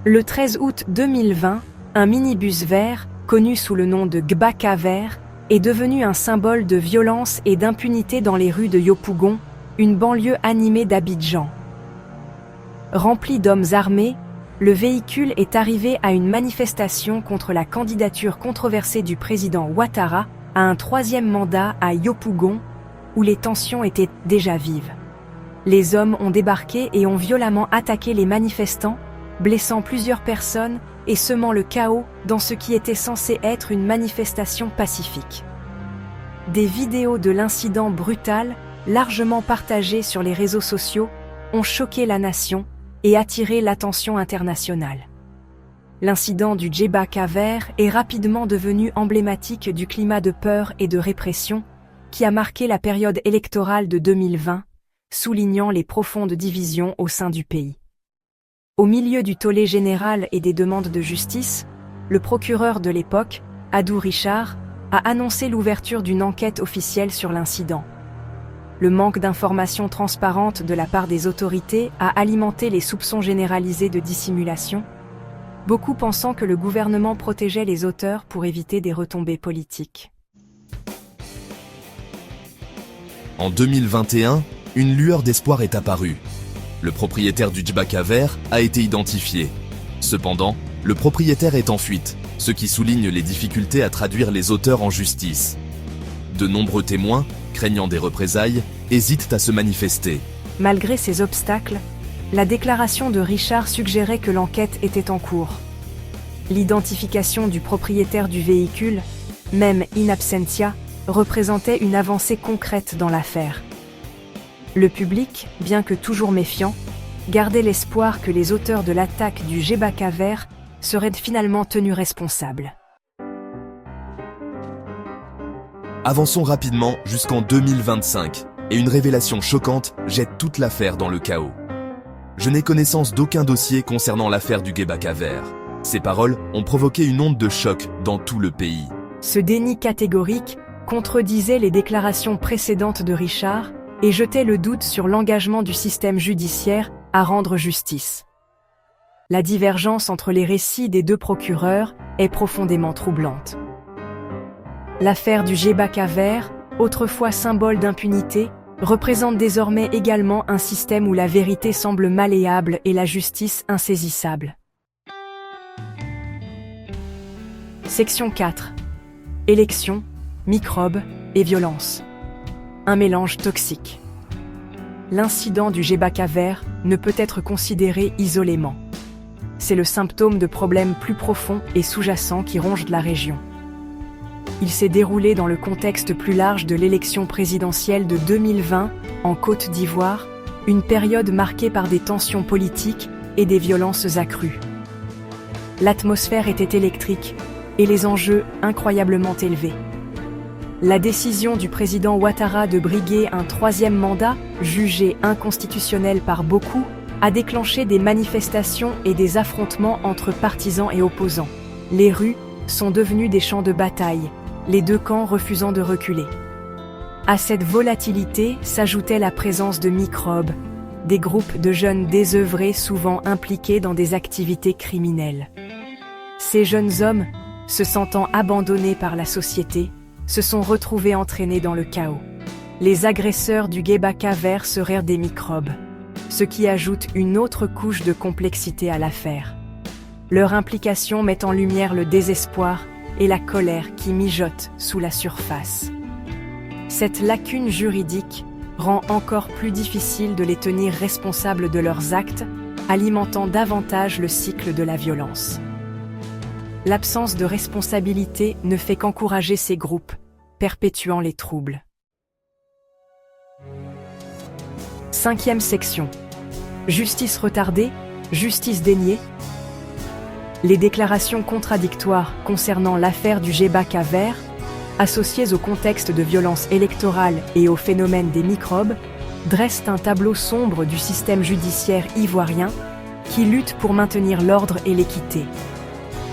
Le 13 août 2020, un minibus vert, connu sous le nom de Gbaka vert, est devenu un symbole de violence et d'impunité dans les rues de Yopougon, une banlieue animée d'Abidjan. Rempli d'hommes armés, le véhicule est arrivé à une manifestation contre la candidature controversée du président Ouattara à un 3e mandat à Yopougon, où les tensions étaient déjà vives. Les hommes ont débarqué et ont violemment attaqué les manifestants, blessant plusieurs personnes et semant le chaos dans ce qui était censé être une manifestation pacifique. Des vidéos de l'incident brutal, largement partagées sur les réseaux sociaux, ont choqué la nation et attiré l'attention internationale. L'incident du Gbaka vert est rapidement devenu emblématique du climat de peur et de répression qui a marqué la période électorale de 2020, soulignant les profondes divisions au sein du pays. Au milieu du tollé général et des demandes de justice, le procureur de l'époque, Adou Richard, a annoncé l'ouverture d'une enquête officielle sur l'incident. Le manque d'informations transparentes de la part des autorités a alimenté les soupçons généralisés de dissimulation, beaucoup pensant que le gouvernement protégeait les auteurs pour éviter des retombées politiques. En 2021, une lueur d'espoir est apparue. Le propriétaire du Gbaka vert a été identifié. Cependant, le propriétaire est en fuite, ce qui souligne les difficultés à traduire les auteurs en justice. De nombreux témoins, craignant des représailles, hésitent à se manifester. Malgré ces obstacles, la déclaration de Richard suggérait que l'enquête était en cours. L'identification du propriétaire du véhicule, même in absentia, représentait une avancée concrète dans l'affaire. Le public, bien que toujours méfiant, gardait l'espoir que les auteurs de l'attaque du Gbaka vert seraient finalement tenus responsables. Avançons rapidement jusqu'en 2025, et une révélation choquante jette toute l'affaire dans le chaos. Je n'ai connaissance d'aucun dossier concernant l'affaire du Gbaka vert. Ces paroles ont provoqué une onde de choc dans tout le pays. Ce déni catégorique contredisait les déclarations précédentes de Richard et jetait le doute sur l'engagement du système judiciaire à rendre justice. La divergence entre les récits des deux procureurs est profondément troublante. L'affaire du Gbaka vert, autrefois symbole d'impunité, représente désormais également un système où la vérité semble malléable et la justice insaisissable. Section 4. Élections, microbes et violence. Un mélange toxique. L'incident du Gbaka vert ne peut être considéré isolément. C'est le symptôme de problèmes plus profonds et sous-jacents qui rongent la région. Il s'est déroulé dans le contexte plus large de l'élection présidentielle de 2020 en Côte d'Ivoire, une période marquée par des tensions politiques et des violences accrues. L'atmosphère était électrique et les enjeux incroyablement élevés. La décision du président Ouattara de briguer un 3e mandat, jugé inconstitutionnel par beaucoup, a déclenché des manifestations et des affrontements entre partisans et opposants. Les rues sont devenues des champs de bataille, les deux camps refusant de reculer. À cette volatilité s'ajoutait la présence de microbes, des groupes de jeunes désœuvrés souvent impliqués dans des activités criminelles. Ces jeunes hommes, se sentant abandonnés par la société, se sont retrouvés entraînés dans le chaos. Les agresseurs du Gbaka vert seraient des microbes, ce qui ajoute une autre couche de complexité à l'affaire. Leur implication met en lumière le désespoir et la colère qui mijotent sous la surface. Cette lacune juridique rend encore plus difficile de les tenir responsables de leurs actes, alimentant davantage le cycle de la violence. L'absence de responsabilité ne fait qu'encourager ces groupes, perpétuant les troubles. 5e section. Justice retardée, justice déniée. Les déclarations contradictoires concernant l'affaire du Gbaka vert, associées au contexte de violence électorale et au phénomène des microbes, dressent un tableau sombre du système judiciaire ivoirien qui lutte pour maintenir l'ordre et l'équité.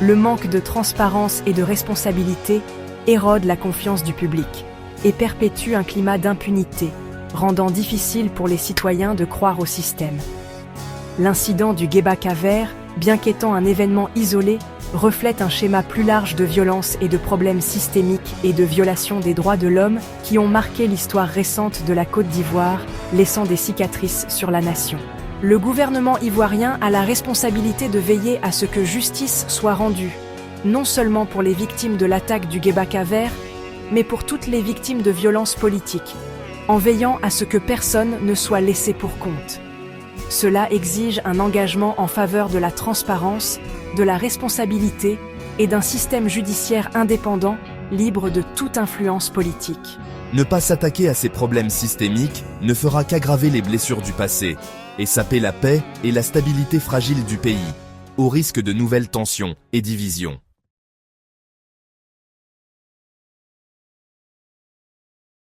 Le manque de transparence et de responsabilité érode la confiance du public et perpétue un climat d'impunité, rendant difficile pour les citoyens de croire au système. L'incident du Gbaka vert bien qu'étant un événement isolé, reflète un schéma plus large de violence et de problèmes systémiques et de violation des droits de l'homme qui ont marqué l'histoire récente de la Côte d'Ivoire, laissant des cicatrices sur la nation. Le gouvernement ivoirien a la responsabilité de veiller à ce que justice soit rendue, non seulement pour les victimes de l'attaque du Guebaka vert, mais pour toutes les victimes de violences politiques, en veillant à ce que personne ne soit laissé pour compte. Cela exige un engagement en faveur de la transparence, de la responsabilité et d'un système judiciaire indépendant, libre de toute influence politique. Ne pas s'attaquer à ces problèmes systémiques ne fera qu'aggraver les blessures du passé et saper la paix et la stabilité fragile du pays, au risque de nouvelles tensions et divisions.